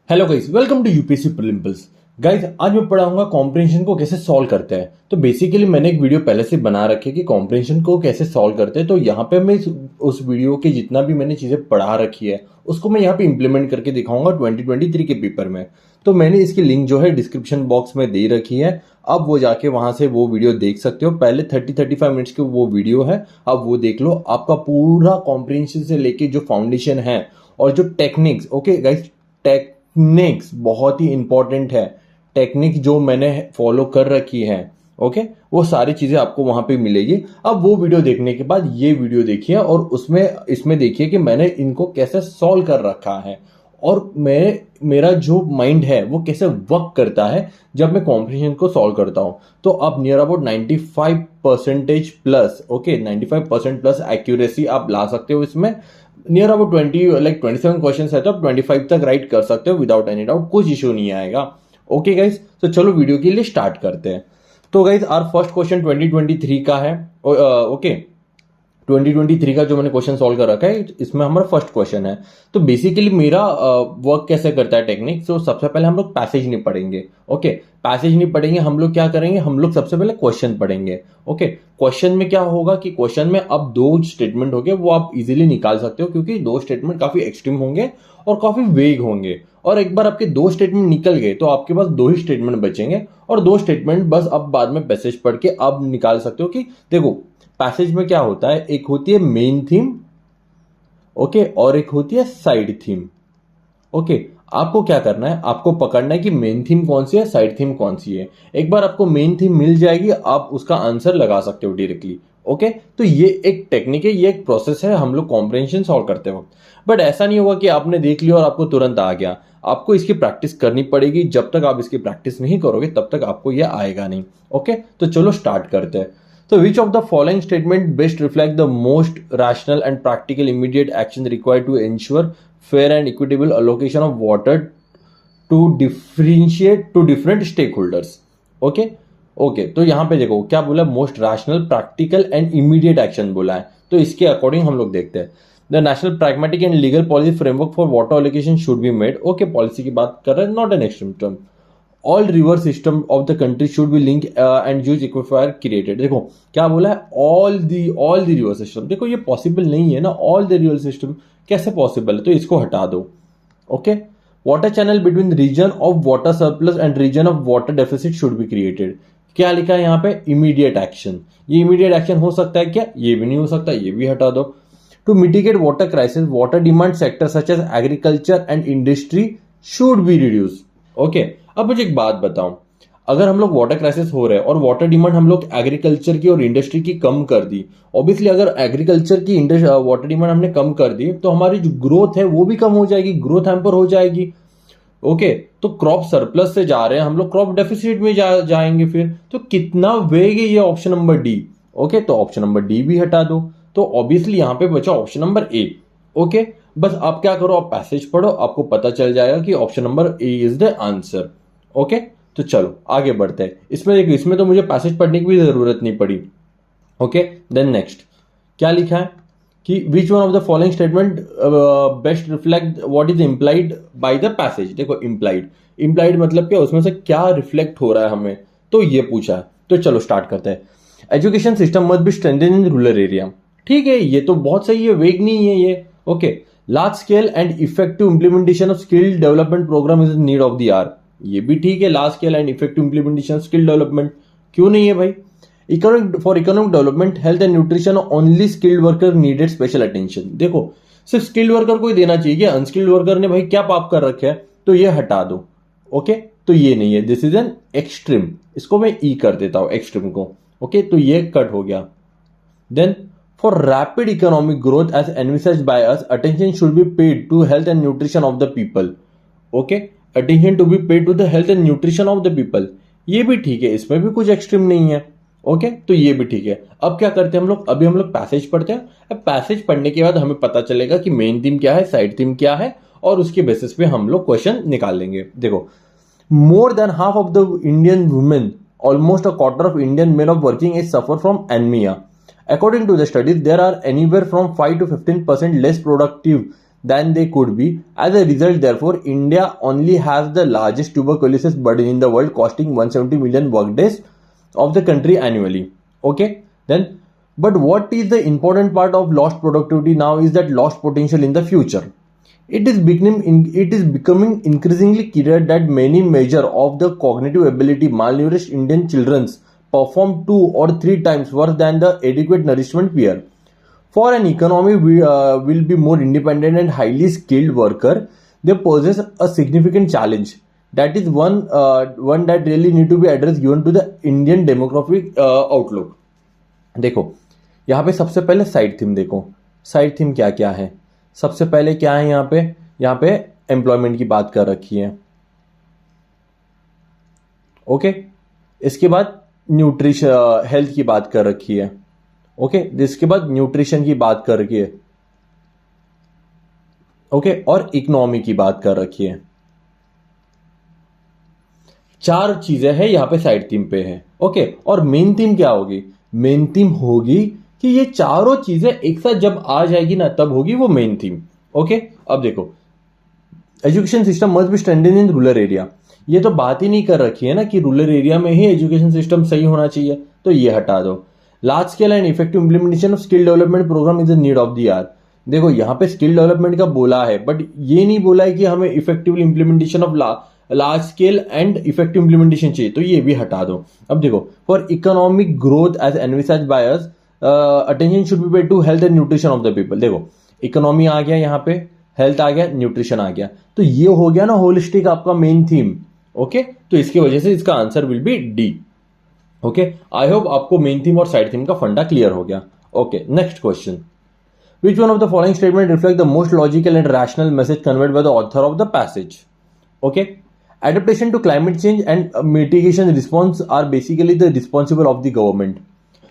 Hello guys, welcome to UPSC prelims. Guys, आज मैं पढ़ाऊंगा कॉम्प्रिहेंशन को कैसे सॉल्व करते हैं। तो बेसिकली मैंने एक वीडियो पहले से बना रखी है कि कॉम्प्रिहेंशन को कैसे सॉल्व करते हैं। तो यहाँ पे मैं उस वीडियो के जितना भी मैंने चीज़ें पढ़ा रखी है उसको मैं यहाँ पे इंप्लीमेंट करके दिखाऊंगा 2023 के पेपर में। तो मैंने इसकी लिंक जो है डिस्क्रिप्शन बॉक्स में दे रखी है। अब वो जाके वहां से वो वीडियो देख सकते हो। पहले 30-35 मिनट्स की वो वीडियो है, अब वो देख लो। आपका पूरा कॉम्प्रिहेंशन से लेके जो फाउंडेशन है और जो टेक्निक्स, ओके गाइस, टेक्निक्स बहुत ही इंपॉर्टेंट है। टेक्निक जो मैंने फॉलो कर रखी है, ओके, वो सारी चीजें आपको वहां पे मिलेगी। अब वो वीडियो देखने के बाद ये वीडियो देखिए और उसमें इसमें देखिए कि मैंने इनको कैसे सॉल्व कर रखा है और मेरा जो माइंड है वो कैसे वर्क करता है जब मैं कॉम्प्रिहेंशन को सॉल्व करता हूं। तो आप near about 95% plus, okay, 95% plus accuracy आप ला सकते हो इसमें। नियर अबाउट 27 क्वेश्चन है तो आप 25 तक राइट कर सकते हो विदाउट एनी डाउट, कुछ इशू नहीं आएगा। ओके गाइस, तो चलो वीडियो के लिए स्टार्ट करते हैं। तो गाइस, आवर फर्स्ट क्वेश्चन 2023 का है। ओके, 2023 का जो मैंने क्वेश्चन सॉल्व कर रखा है इसमें हमारा फर्स्ट क्वेश्चन है। तो बेसिकली मेरा वर्क कैसे करता है टेक्निक। तो सबसे पहले हम लोग पैसेज नहीं पढ़ेंगे। ओके, पैसेज नहीं पढ़ेंगे, हम लोग क्या करेंगे, हम लोग सबसे पहले क्वेश्चन पढ़ेंगे। ओके, क्वेश्चन में क्या होगा कि क्वेश्चन में अब दो स्टेटमेंट होंगे, वो आप इजीली निकाल सकते हो क्योंकि दो स्टेटमेंट काफी एक्सट्रीम होंगे और काफी वेग होंगे। और एक बार आपके दो स्टेटमेंट निकल गए तो आपके पास दो ही स्टेटमेंट बचेंगे और दो स्टेटमेंट बस अब बाद में पैसेज पढ़ के अब निकाल सकते हो कि देखो पैसेज में क्या होता है। एक होती है मेन थीम, ओके, और एक होती है साइड थीम। ओके, आपको क्या करना है, आपको पकड़ना है कि मेन थीम कौन सी है, साइड थीम कौन सी है। एक बार आपको मेन थीम मिल जाएगी, आप उसका आंसर लगा सकते हो डायरेक्टली। ओके, तो ये एक टेक्निक है, ये एक प्रोसेस है हम लोग कॉम्प्रिहेंशन सॉल्व करते वक्त। बट ऐसा नहीं होगा कि आपने देख लिया और आपको तुरंत आ गया। आपको इसकी प्रैक्टिस करनी पड़ेगी। जब तक आप इसकी प्रैक्टिस नहीं करोगे तब तक आपको ये आएगा नहीं। ओके, तो चलो स्टार्ट करते हैं। So, which of the following statement best reflect the most rational and practical immediate action required to ensure fair and equitable allocation of water to differentiate to different stakeholders? Okay, okay, तो यहां पे देखो क्या बोला, most rational, practical and immediate action बोला है। तो इसके अकॉर्डिंग हम लोग देखते हैं। The national pragmatic and legal policy framework for water allocation should be made. Okay, policy की बात कर रहे हैं, not an extreme term. All river system of the country should be link and use aquifer created. देखो क्या बोला है, all the river system. देखो ये पॉसिबल नहीं है ना, ऑल द रिवर सिस्टम कैसे पॉसिबल है, तो इसको हटा दो। Okay, water channel between region of water surplus and region of water deficit should be created. क्या लिखा है यहाँ पे, इमीडिएट एक्शन। ये इमीडिएट एक्शन हो सकता है क्या, ये भी नहीं हो सकता, ये भी हटा दो। To mitigate water crisis, water demand sector such as agriculture and industry should be reduce. Okay, अब मुझे एक बात बताओ, अगर हम लोग वाटर क्राइसिस हो रहा है और वाटर डिमांड हम लोग एग्रीकल्चर की और इंडस्ट्री की कम कर दी, ऑब्वियसली अगर एग्रीकल्चर की वाटर डिमांड हमने कम कर दी तो हमारी जो ग्रोथ है वो भी कम हो जाएगी, ग्रोथ हैम्पर हो जाएगी। ओके, तो क्रॉप सरप्लस से जा रहे हैं हम लोग, क्रॉप डेफिसिट में जाएंगे फिर। तो कितना वेग है ये ऑप्शन नंबर डी। ओके, तो ऑप्शन नंबर डी भी हटा दो। तो ऑब्वियसली यहां पे बचा ऑप्शन नंबर ए। ओके, बस आप क्या करो, आप पैसेज पढ़ो, आपको पता चल जाएगा कि option number A is the answer. Okay, तो चलो आगे बढ़ते हैं। इसमें देखो, इसमें तो मुझे पैसेज पढ़ने की भी जरूरत नहीं पड़ी। ओके, देन नेक्स्ट क्या लिखा है कि विच one of the following statement best reflect what is implied bye the passage. देखो इंप्लाइड मतलब क्या, उसमें से क्या रिफ्लेक्ट हो रहा है हमें, तो ये पूछा है। तो चलो स्टार्ट करते हैं। Education system must be strengthened in rural area. ठीक है, ये तो बहुत सही है, वेग नहीं है ये। Okay, large scale and effective implementation of skill development program is need of the hour. ये भी ठीक है, large scale and effective implementation skill development, क्यों नहीं है भाई। Economic development health and nutrition only skilled worker needed special attention. देखो सिर्फ स्किल्ड वर्कर को ही देना चाहिए, अनस्किल्ड वर्कर ने भाई क्या पाप कर रखे है, तो ये हटा दो। ओके, तो ये नहीं है, दिस इज एन एक्सट्रीम, इसको मैं ई कर देता हूं एक्सट्रीम को। ओके, तो ये कट हो गया। Then for rapid economic growth as envisaged by us, attention should be paid to health and nutrition of the people. Okay, attention to be paid to the health and nutrition of the people, ये भी ठीक है, इसमें भी कुछ extreme नहीं है। Okay, तो ये भी ठीक है। अब क्या करते हैं हम लोग, अभी हम लोग पैसेज पढ़ते हैं। अब पैसेज पढ़ने के बाद हमें पता चलेगा कि मेन थीम क्या है, साइड थीम क्या है, और उसके बेसिस पे हम लोग क्वेश्चन निकाल लेंगे। देखो, more than half of the Indian women, almost a quarter of Indian men of working age suffer from anemia. According to the studies, there are anywhere from 5 to 15% less productive than they could be. As a result, therefore, India only has the largest tuberculosis burden in the world, costing 170 million workdays of the country annually. Okay, then, but what is the important part of lost productivity now is that lost potential in the future. It is becoming increasingly clear that many measure of the cognitive ability malnourished Indian children perform 2 or 3 times worse than the adequate nourishment peer. For an economy will be more independent and highly skilled worker, they possess a significant challenge. That is one that really need to be addressed given to the Indian demographic outlook. देखो यहाँ पे सबसे पहले side theme देखो, side theme क्या क्या है। सबसे पहले क्या है यहाँ पे एम्प्लॉयमेंट की बात कर रखी है। ओके, इसके बाद न्यूट्रिशन हेल्थ की बात कर रखी है। ओके, इसके बाद न्यूट्रिशन की बात कर रखी है। ओके, और इकोनॉमी की बात कर रखी है। 4 चीजें हैं यहाँ पे साइड थीम पे है। ओके, और मेन थीम क्या होगी? मेन थीम होगी कि ये चारों चीजें एक साथ जब आ जाएगी ना, तब होगी वो मेन थीम। ओके, अब देखो, education system must be strengthened in rural area. ये तो बात ही नहीं कर रखी है ना कि रूरल एरिया में ही एजुकेशन सिस्टम सही होना चाहिए, तो ये हटा दो। Large scale and effective implementation of skill development program is the need of the hour. देखो यहाँ पे स्किल डेवलपमेंट का बोला है, बट ये नहीं बोला है कि हमें effective implementation of large scale and effective implementation चाहिए, तो ये भी हटा दो। अब देखो, for economic growth as envisaged by us, attention should be paid to health and nutrition of the people. देखो, इकोनॉमी आ गया यहाँ पे, हेल्थ आ गया, न्यूट्रिशन आ गया, तो ये हो गया ना होलिस्टिक आपका मेन थीम। ओके, तो इसकी वजह से इसका answer will B D. Okay, I hope आपको मेन थीम और साइड थीम का फंडा क्लियर हो गया। Okay, next question, which one of the following statement reflect the most logical and rational message conveyed by the author of the passage? Okay, adaptation to climate change and mitigation response are basically the responsible of the government.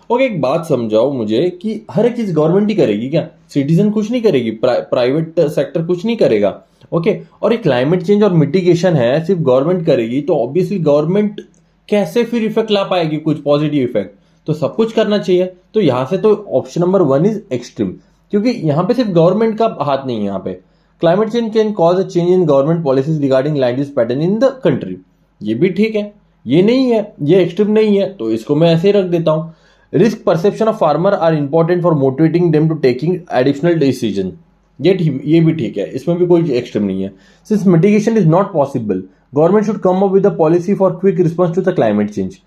Okay, एक बात समझाओ मुझे कि हर एक चीज government ही करेगी क्या? Citizen कुछ नहीं करेगी, प्राइवेट सेक्टर कुछ नहीं करेगा। ओके, और ये क्लाइमेट चेंज और मिटिगेशन है सिर्फ गवर्नमेंट करेगी, तो ऑब्वियसली गवर्नमेंट कैसे फिर इफेक्ट ला पाएगी, कुछ पॉजिटिव इफेक्ट? तो सब कुछ करना चाहिए। तो यहां से तो ऑप्शन नंबर 1 इज एक्सट्रीम, क्योंकि यहां पे सिर्फ गवर्नमेंट का हाथ नहीं है। यहाँ पे climate change can cause a change in government policies regarding land use pattern in the country. ये भी ठीक है, ये नहीं है, ये एक्सट्रीम नहीं है, तो इसको मैं ऐसे ही रख देता हूं। Risk perception of farmer are important for motivating them to taking additional decision. ये भी ठीक है, इसमें भी कोई एक्सट्रीम नहीं है। Since mitigation is not possible, government should come up with a policy for quick response to the climate change.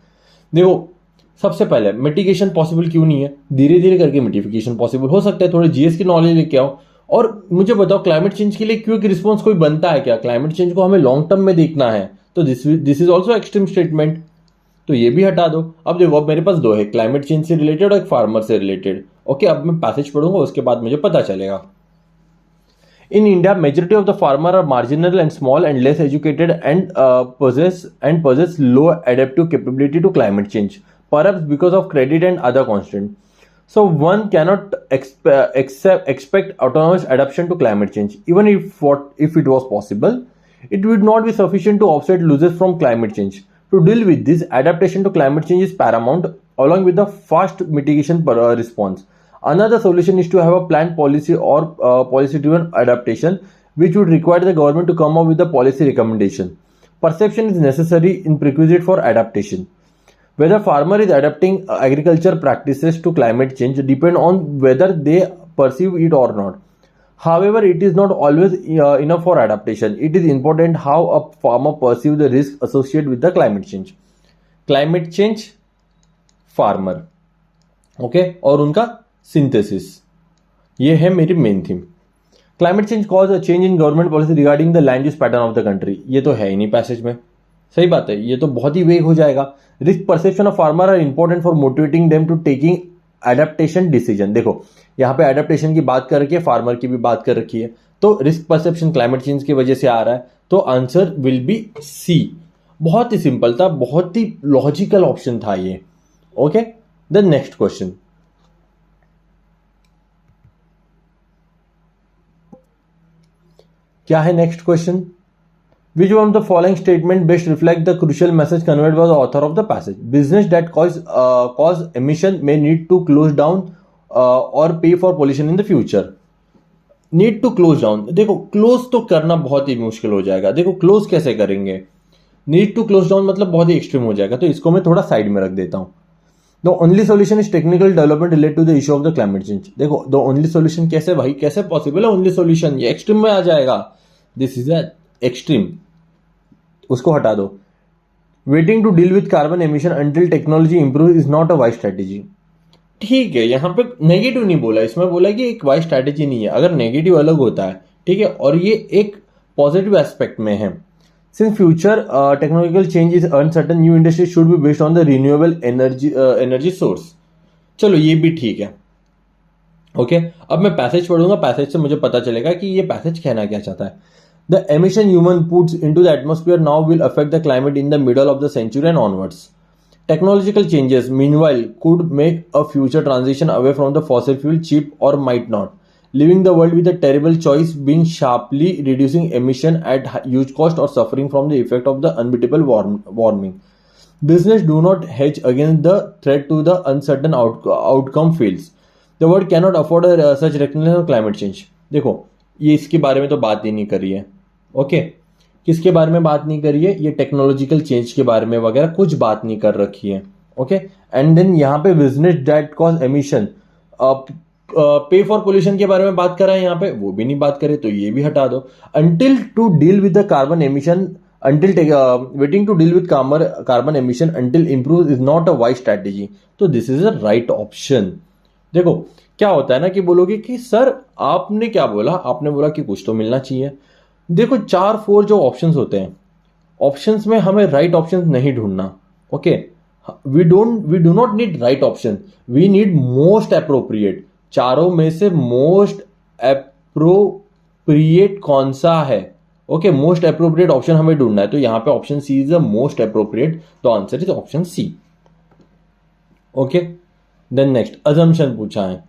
देखो, सबसे पहले मिटिगेशन पॉसिबल क्यों नहीं है? धीरे धीरे करके मिटिफिकेशन पॉसिबल हो सकता है। थोड़े जीएस की नॉलेज लेके आओ और मुझे बताओ, क्लाइमेट चेंज के लिए क्विक रिस्पॉन्स कोई बनता है क्या? क्लाइमेट चेंज को हमें लॉन्ग टर्म में देखना है, तो this is also extreme statement, तो ये भी हटा दो। अब देखो, अब मेरे पास 2 है, क्लाइमेट चेंज से रिलेटेड और एक फार्मर से रिलेटेड। ओके, अब मैं पैसेज पढ़ूंगा, उसके बाद मुझे पता चलेगा। In India, majority of the farmers are marginal and small and less educated and possess low adaptive capability to climate change, perhaps because of credit and other constraints. So one cannot expect autonomous adaptation to climate change. Even if it was possible, it would not be sufficient to offset losses from climate change. To deal with this, adaptation to climate change is paramount, along with the fast mitigation response. Another solution is to have a planned policy or policy-driven adaptation, which would require the government to come up with a policy recommendation. Perception is necessary in prerequisite for adaptation. Whether farmer is adapting agriculture practices to climate change depend on whether they perceive it or not. However, it is not always enough for adaptation. It is important how a farmer perceives the risk associated with the climate change. Climate change, farmer, okay, और उनका synthesis, ये है मेरी main theme. Climate change cause a change in government policy regarding the land use pattern of the country. ये तो है ही नहीं पैसेज में, सही बात है, ये तो बहुत ही वेग हो जाएगा। Risk perception of farmer are important for motivating them to taking adaptation decision. देखो, यहाँ पे एडेप्टेशन की बात कर रखी है, फार्मर की भी बात कर रखी है, तो रिस्क परसेप्शन क्लाइमेट चेंज की वजह से आ रहा है, तो आंसर विल बी सी। बहुत ही सिंपल था, बहुत ही लॉजिकल ऑप्शन था ये। ओके, द नेक्स्ट क्वेश्चन, क्या है next question? Which one of the following statement best reflect the crucial message conveyed by the author of the passage? Business that cause emission may need to close down or pay for pollution in the future. Need to close down, देखो close तो करना बहुत ही मुश्किल हो जाएगा। देखो close कैसे करेंगे, नीड टू क्लोज डाउन मतलब बहुत ही एक्सट्रीम हो जाएगा, तो इसको मैं थोड़ा साइड में रख देता हूं। The only solution is technical development related to the issue of the climate change. देखो द ओनली सोल्यूशन कैसे भाई, कैसे पॉसिबल है ओनली सोल्यूशन, ये एक्सट्रीम में आ जाएगा, दिस इज एक्सट्रीम, उसको हटा दो। Waiting to deal with carbon emission until technology improve is not a wise strategy. ठीक है, यहां पे नेगेटिव नहीं बोला, इसमें बोला कि एक वाइज स्ट्रेटेजी नहीं है। अगर नेगेटिव अलग होता है, ठीक है, और ये एक पॉजिटिव एस्पेक्ट में है। Since future technological change is uncertain, new industry should be based on the renewable energy source. चलो ये भी ठीक है, ओके। अब मैं पैसेज पढ़ूंगा, पैसेज से मुझे पता चलेगा कि ये पैसेज कहना क्या चाहता है। The emission human puts into the atmosphere now will affect the climate in the middle of the century and onwards. Technological changes, meanwhile, could make a future transition away from the fossil fuel cheap or might not, leaving the world with a terrible choice being sharply reducing emission at huge cost or suffering from the effect of the unbeatable warming. Business do not hedge against the threat to the uncertain outcome fails. The world cannot afford such recognition of climate change. देखो ये इसके बारे में तो बात ही नहीं करी है, ओके। किसके बारे में बात नहीं करी है, ये टेक्नोलॉजिकल चेंज के बारे में वगैरह कुछ बात नहीं कर रखी है, ओके। एंड देन यहाँ पे बिजनेस डेट कॉज एमिशन, पे फॉर पोल्यूशन के बारे में बात कर रहा है यहाँ पे, वो भी नहीं बात करे, तो ये भी हटा दो। Until to deal with the carbon emission, until waiting to deal with carbon emission until improve is not a wise strategy, तो this is a right option. देखो क्या होता है ना कि बोलोगे कि सर आपने क्या बोला, आपने बोला कि कुछ तो मिलना चाहिए। देखो 4-4 जो ऑप्शंस होते हैं, ऑप्शंस में हमें राइट ऑप्शंस नहीं ढूंढना, okay. We do not need right option, we need most appropriate. चारों में से मोस्ट अप्रोप्रिएट कौन सा है, ओके, मोस्ट अप्रोप्रिएट ऑप्शन हमें ढूंढना है। तो यहां पे option C is the most appropriate, तो answer is option C, okay. Then next assumption पूछा है,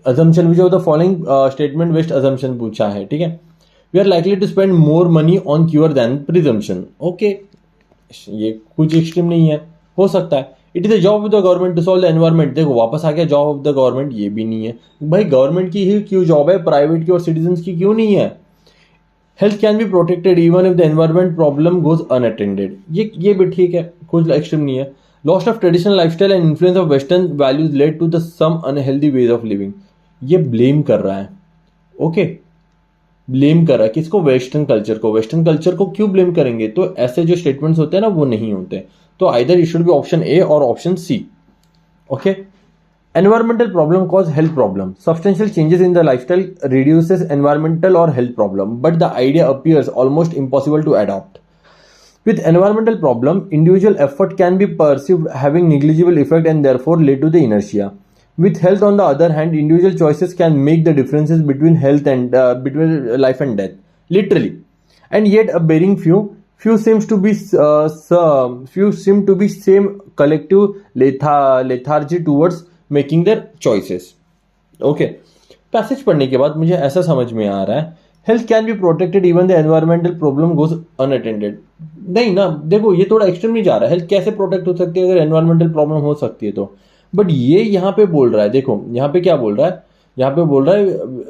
assumption which of the following statement based assumption पूछा है, ठीक है। We are likely to spend more money on cure than presumption, okay, ये कुछ extreme नहीं है, हो सकता है। It is the job of the government to solve the environment, देखो वापस आ गया जॉब ऑफ द गवर्नमेंट, ये भी नहीं है भाई, गवर्नमेंट की ही क्यों जॉब है, प्राइवेट की और सिटीजन की क्यों नहीं है। Health can be protected even if the environment problem goes unattended, ये भी ठीक है, कुछ एक्सट्रीम नहीं है। Lost of traditional lifestyle and influence of western values led to the some unhealthy ways of living, ये ब्लेम कर रहा है, ओके, ब्लेम कर रहा है किसको, वेस्टर्न कल्चर को। वेस्टर्न कल्चर को क्यों ब्लेम करेंगे, तो ऐसे जो स्टेटमेंट्स होते हैं ना वो नहीं होते, तो either it should be option A और option C, okay. Environmental problem cause health problem, substantial changes in the lifestyle reduces environmental और health problem, but the idea appears almost impossible to adopt. With environmental problem, individual effort can be perceived having negligible effect and therefore lead to the inertia. With health, on the other hand, individual choices can make the differences between health and between life and death, literally. And yet, a bearing few seem to be same collective lethargy towards making their choices. Okay. Passage पढ़ने के बाद मुझे ऐसा समझ में आ रहा है, health can be protected even the environmental problem goes unattended. नहीं ना, देखो ये थोड़ा एक्सट्रीम नहीं जा रहा है, हेल्थ कैसे प्रोटेक्ट हो सकती है अगर एनवायरमेंटल प्रॉब्लम हो सकती है तो। बट ये यहाँ पे बोल रहा है, देखो यहाँ पे क्या बोल रहा है, यहाँ पे बोल रहा है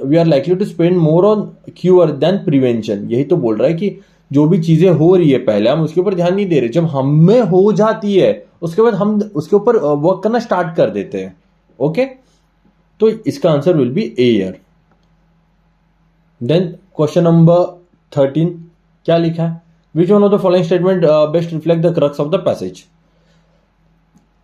we are likely to spend more on cure than prevention. यही तो बोल रहा है कि जो भी चीजें हो रही है पहले हम उसके ऊपर ध्यान नहीं दे रहे, जब हमें हो जाती है उसके बाद हम उसके ऊपर वर्क करना स्टार्ट कर देते हैं, ओके। तो इसका answer will be A here. Then question number 13 क्या लिखा है, which one of the following statement best reflect the crux of the passage.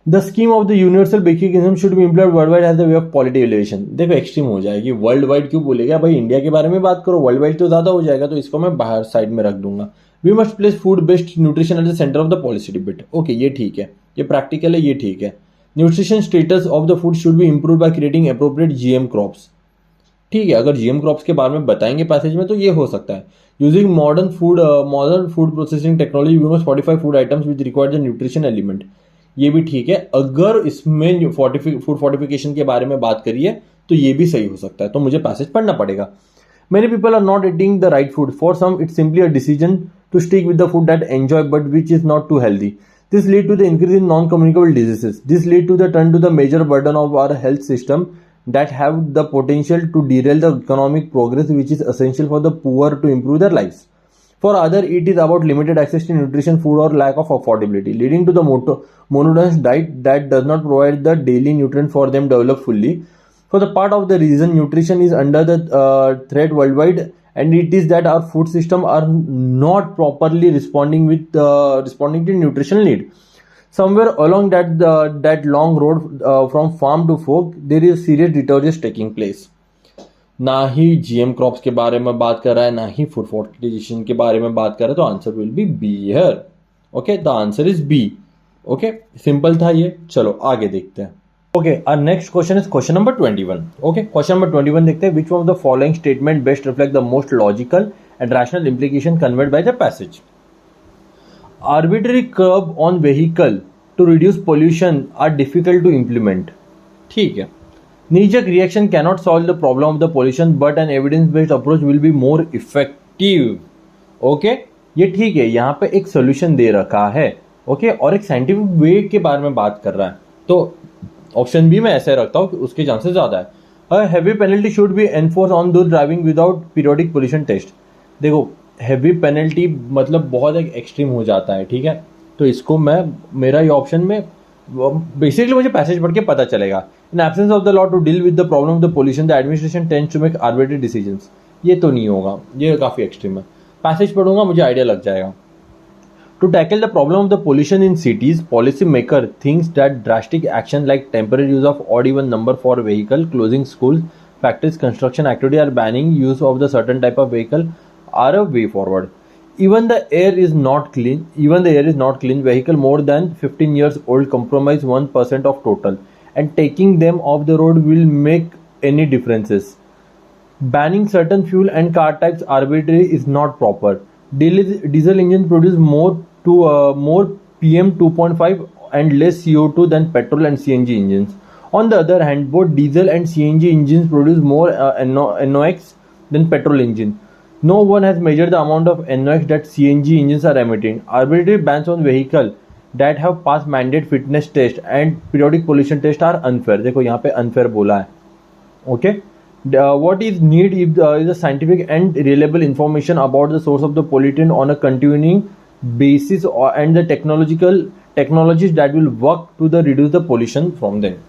The scheme of the universal basic income should be employed world wide as the way of polity elevation. देखो extreme हो जाएगी, world wide क्यों बोलेगा भाई, India के बारे में बात करो, वर्ल्ड वाइड तो ज्यादा हो जाएगा, तो इसको मैं बाहर साइड में रख दूंगा। We must place food based nutrition at the centre of the policy debate, okay ये ठीक है, ये प्रैक्टिकल है, ये ठीक है। Nutrition status of the food should be improve by creating appropriate GM crops, ठीक है, अगर जीएम क्रॉप्स के बारे में बताएंगे पैसेज में तो ये हो सकता है। Using modern food processing technology we must fortify food items with required the nutrition element, ये भी ठीक है। अगर इसमें फूड फोर्टिफिकेशन के बारे में बात करिए तो ये भी सही हो सकता है, तो मुझे पैसेज पढ़ना पड़ेगा। Many people are not eating the right food, for some it's simply a decision to stick with the food that enjoy but which is not too healthy. This lead to the increase in non-communicable diseases. This lead to the turn to the major burden of our health system that have the potential to derail the economic progress which is essential for the poor to improve their lives. For other, it is about limited access to nutrition, food, or lack of affordability, leading to the monotonous diet that does not provide the daily nutrient for them develop fully. For the part of the reason nutrition is under the threat worldwide, and it is that our food system are not properly responding to nutritional need. Somewhere along that long road from farm to fork, there is serious detergence taking place. ना ही GM crops के बारे में बात कर रहा है, ना ही food fortification के बारे में बात कर रहा है, तो answer will be B here. Okay, the answer is B. Okay, simple था ये. चलो आगे देखते हैं. Okay, our next question is question number 21. Okay, question number 21 देखते हैं. Which of the following statement best reflect the most logical and rational implication conveyed by the passage. Arbitrary curb on vehicle to reduce pollution are difficult to implement. ठीक है. Knee-jerk reaction cannot solve the problem of the pollution, but an evidence-based approach will be more effective. Okay? ये ठीक है, यहाँ पे एक solution दे रखा है. ओके, और एक साइंटिफिक वे के बारे में बात कर रहा है, तो ऑप्शन बी मैं ऐसे रखता हूँ कि उसके चांसेस ज्यादा है. A heavy penalty should be enforced on those driving without periodic pollution test. देखो, heavy penalty मतलब बहुत एक एक्सट्रीम हो जाता है. ठीक है, तो इसको मैं, मेरा ये ऑप्शन में बेसिकली मुझे पैसेज पढ़ के पता चलेगा. In absence of the law to deal with the problem of the pollution the administration tends to make arbitrary decisions. ये तो नहीं होगा, ये काफी एक्सट्रीम है. पैसेज पढ़ूंगा, मुझे आइडिया लग जाएगा. To tackle the problem of the pollution in cities, policy maker thinks that drastic action like temporary use of odd even number for vehicle, closing school, factories, construction activity are banning use of the certain type of vehicle are a way forward. Even the air is not clean. Vehicle more than 15 years old compromise 1% of total, and taking them off the road will make any differences. Banning certain fuel and car types arbitrarily is not proper. Diesel engines produce more PM 2.5 and less CO2 than petrol and CNG engines. On the other hand, both diesel and CNG engines produce more NOx than petrol engines. No one has measured the amount of NOx that CNG engines are emitting. Arbitrary bans on vehicles that have passed mandate fitness test and periodic pollution test are unfair. देखो यहाँ पे unfair बोला है. Okay? What is need is a scientific and reliable information about the source of the pollutant on a continuing basis and the technologies that will work to reduce the pollution from them.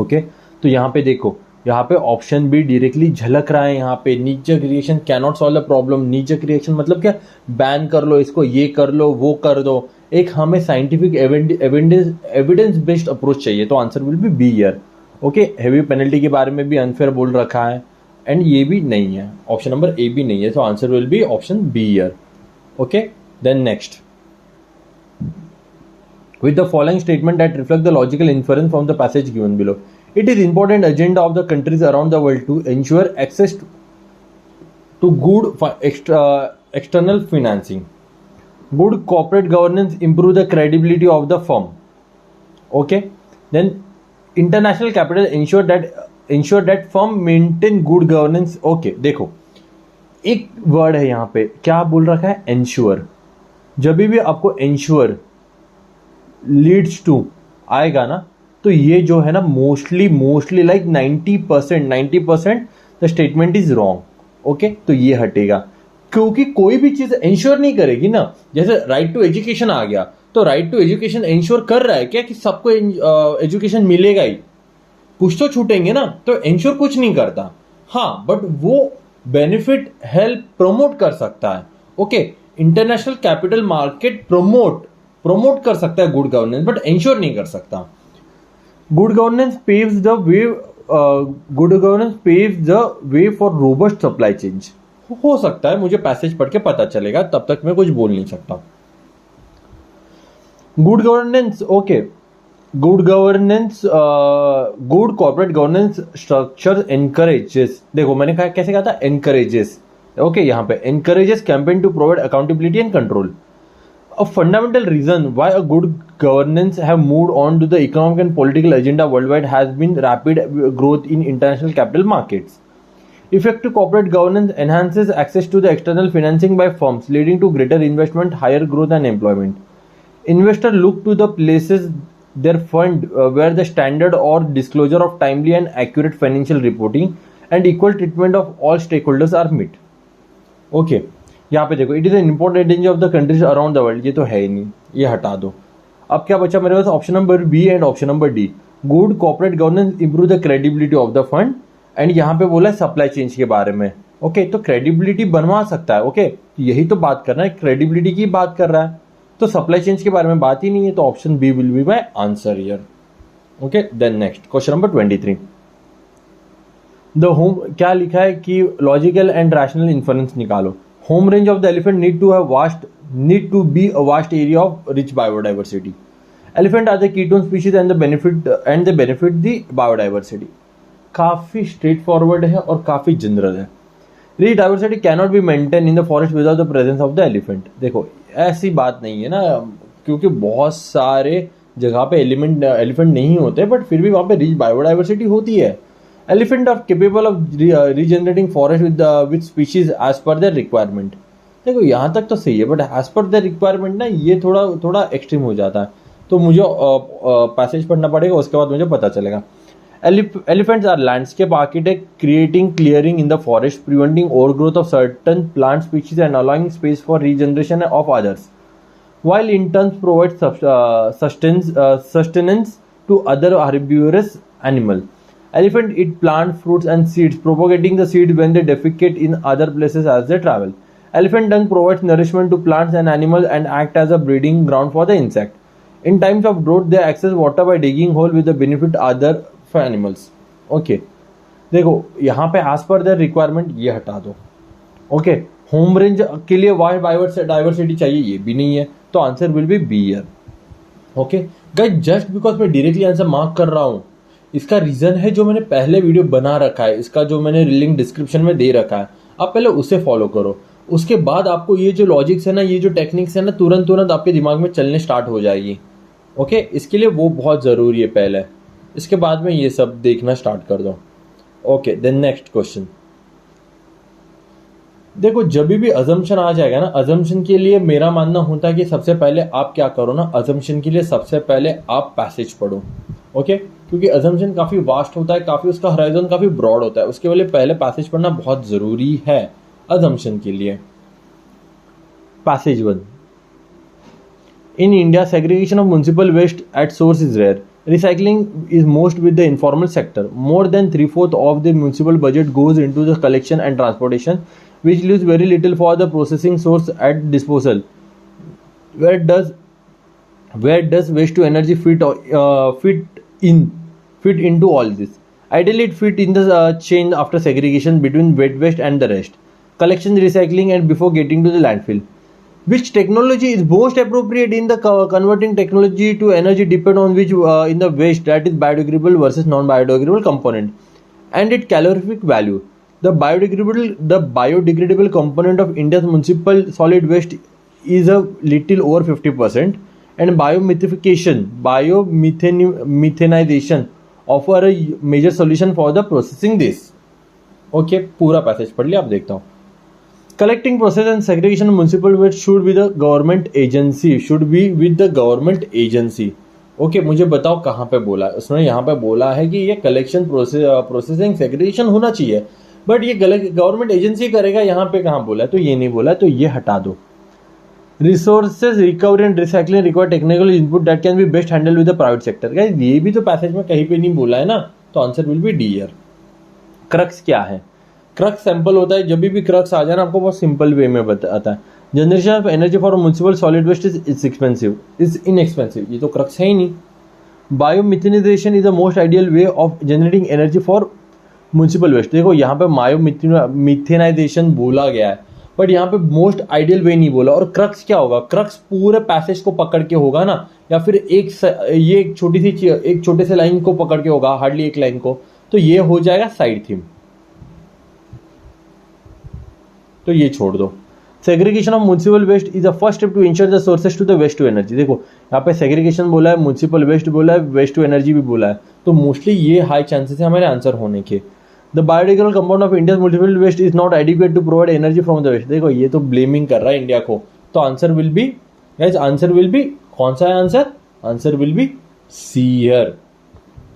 Okay? तो यहाँ पे देखो, यहाँ पे option be directly झलक रहा है. यहाँ पे knee-jerk reaction cannot solve the problem. Knee-jerk reaction मतलब क्या, बैन कर लो इसको, ये कर लो, वो कर दो. एक हमें साइंटिफिक एविडेंस बेस्ड अप्रोच चाहिए, तो answer will be B here. Okay, heavy penalty के बारे में भी अनफेयर बोल रखा है, एंड ये भी नहीं है, ऑप्शन नंबर ए भी नहीं है, तो answer will be option B here. Okay, then next. With the following statement that reflect the logical inference from the passage given below. It is important agenda of the countries around the world to ensure access to good external financing. Good corporate governance improve the credibility of the firm. Okay. Then international capital ensure that firm maintain good governance. Okay, देखो एक word है यहाँ पे, क्या बोल रखा है, ensure. जब भी आपको ensure लीड्स टू आएगा ना, तो ये जो है ना mostly like 90% the statement is wrong. Okay, तो ये हटेगा, क्योंकि कोई भी चीज इंश्योर नहीं करेगी ना. जैसे राइट टू एजुकेशन आ गया, तो राइट टू एजुकेशन इंश्योर कर रहा है क्या कि सबको एजुकेशन मिलेगा ही? कुछ तो छूटेंगे ना, तो इंश्योर कुछ नहीं करता. हाँ, बट वो बेनिफिट हेल्प प्रमोट कर सकता है. Okay, international capital market promote कर सकता है गुड गवर्नेंस, बट इंश्योर नहीं कर सकता. Good governance paves the way for robust supply chain. हो सकता है, मुझे पैसेज पढ़ के पता चलेगा, तब तक मैं कुछ बोल नहीं सकता. Good governance. Okay, good corporate governance structure encourages. देखो मैंने कहा, कैसे कहा था, एनकरेजेस. ओके, यहाँ पे encourages campaign to provide accountability and control. A fundamental reason why a good governance have moved on to the economic and political agenda worldwide has been rapid growth in international capital markets. Effective corporate governance enhances access to the external financing by firms, leading to greater investment, higher growth and employment. Investors look to the places their fund where the standard or disclosure of timely and accurate financial reporting and equal treatment of all stakeholders are met. Okay यहाँ पे देखो, it is an important agency of the countries around the world, ये तो है ही नहीं, ये हटा दो। अब क्या बचा मेरे पास, option number B and option number D. Good corporate governance improve the credibility of the fund, and यहाँ पे बोला है सप्लाई चेन के बारे में। ओके तो क्रेडिबिलिटी बनवा सकता है, ओके यही तो बात करना है, क्रेडिबिलिटी की बात कर रहा है, तो सप्लाई चेन के बारे में बात ही नहीं है, तो option B will be my answer here. Okay then next question number 23। The home, क्या लिखा है कि लॉजिकल एंड रैशनल इन्फरेंस निकालो। Home range of the elephant need to be a vast area of rich biodiversity. Elephant are the keystone species and the benefit the biodiversity. काफी straightforward है और काफी general है। Rich diversity cannot be maintain in the forest without the presence of the elephant. देखो ऐसी बात नहीं है ना, क्योंकि बहुत सारे जगह पे एलिफेंट नहीं होते, बट फिर भी वहां पे रिच बायोडाइवर्सिटी होती है। Elephant are capable of regenerating forest with species as per their requirement. देखो यहाँ तक तो सही है, but as per their requirement ना ये थोड़ा एक्सट्रीम हो जाता है, तो मुझे पैसेज पढ़ना पड़ेगा, उसके बाद मुझे पता चलेगा। Elephants are landscape architect, creating clearing in the forest, preventing overgrowth of certain plant species and allowing space for regeneration of others, while in turn provides sustenance to other herbivorous animal. Elephant eat plant, fruits and seeds, propagating the seeds when they defecate in other places as they travel. Elephant dung provides nourishment to plants and animals and act as a breeding ground for the insect. In times of drought, they access water by digging hole with the benefit other for animals. Okay देखो यहाँ पे as per their requirement ये हटा दो। Okay home range के लिए wide diversity चाहिए, ये भी नहीं है, तो answer will be B here. Okay guys, just because मैं डायरेक्टली आंसर मार्क कर रहा हूँ, इसका रीजन है जो मैंने पहले वीडियो बना रखा है, इसका जो मैंने लिंक डिस्क्रिप्शन में दे रखा है, आप पहले उसे फॉलो करो। उसके बाद आपको ये जो लॉजिक्स है ना, ये जो टेक्निक्स है ना, तुरंत आपके दिमाग में चलने स्टार्ट हो जाएगी। ओके इसके लिए वो बहुत ज़रूरी है पहले, इसके बाद में ये सब देखना स्टार्ट कर दो। Okay then next question. देखो जब भी अजम्पशन आ जाएगा ना, अजम्पशन के लिए मेरा मानना होता है कि सबसे पहले आप क्या करो ना, अजम्पशन के लिए सबसे पहले आप पैसेज पढ़ो। ओके क्योंकि अजम्पशन काफी वास्ट होता है, काफी उसका हराइजन काफी ब्रॉड होता है, उसके लिए पहले पैसेज पढ़ना बहुत जरूरी है अजम्पशन के लिए। Passage 1। In India, segregation of municipal waste at source is rare. Recycling is most with the informal sector. More than 3/4 of the municipal budget goes into the collection and transportation, which leaves very little for the processing source at disposal. Where does waste to energy fit into all this? Ideally, it fit in the chain after segregation between wet waste and the rest. Collection, recycling, and before getting to the landfill. Which technology is most appropriate in the converting technology to energy depend on which in the waste, that is biodegradable versus non-biodegradable component and its calorific value. The biodegradable component of India's municipal solid waste is a little over 50%, and biomethanization offer a major solution for the processing this. Okay, पूरा passage पढ़ लिया, अब देखता हूँ। Collecting, process and segregation of municipal waste should be with the government agency. Okay मुझे बताओ कहाँ पे बोला है उसने, यहाँ पे बोला है कि ये कलेक्शन प्रोसेसिंग सेग्रीगेशन होना चाहिए, बट ये गवर्नमेंट एजेंसी करेगा, यहाँ पे कहाँ बोला है, तो ये नहीं बोला, तो ये हटा दो। Resources recovery and recycling require technical input that can be best handle with the private sector. Guys ये भी तो पैसेज में कहीं पे नहीं बोला है ना, तो answer will B D year. Crux क्या है? क्रक्स सैंपल होता है, जब भी क्रक्स आ जाए ना आपको बहुत सिंपल वे में बताता है। Generation of energy for municipal solid waste is inexpensive, ये तो क्रक्स है ही नहीं। Biomethanization is the most ideal way of generating energy for municipal waste. देखो यहाँ पे बायोमिथेनाइजेशन बोला गया है, बट यहाँ पे मोस्ट आइडियल वे नहीं बोला। और क्रक्स क्या होगा? क्रक्स पूरे पैसेज को पकड़ के होगा ना, या फिर एक छोटे से लाइन को पकड़ के होगा, हार्डली एक लाइन को, तो ये हो जाएगा साइड थीम, तो ये छोड़ दो। Segregation of municipal waste is the first step to ensure the sources to the waste to energy. देखो यहाँ पे सेग्रीगेशन बोला है, म्युनिसिपल वेस्ट बोला है, वेस्ट टू एनर्जी भी बोला है, तो मोस्टली ये हाई चांसेस है हमारे आंसर होने के। The biodegradable compound of India municipal waste is not adequate to provide energy from the waste. देखो ये तो ब्लेमिंग कर रहा है इंडिया को, तो answer will be guys, answer will be, कौन सा है answer? Answer will be C here.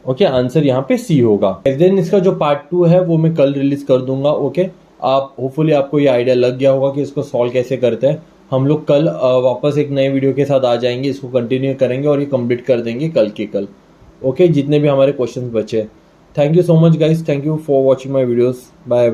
Okay, answer यहाँ पे सी होगा। देन इसका जो पार्ट 2 है वो मैं कल रिलीज कर दूंगा। ओके, आप होपफुली आपको ये आइडिया लग गया होगा कि इसको सॉल्व कैसे करते हैं। हम लोग कल वापस एक नए वीडियो के साथ आ जाएंगे, इसको कंटिन्यू करेंगे और ये कंप्लीट कर देंगे कल के कल। ओके, जितने भी हमारे क्वेश्चंस बचे। Thank you so much guys, thank you for watching my videos. Bye.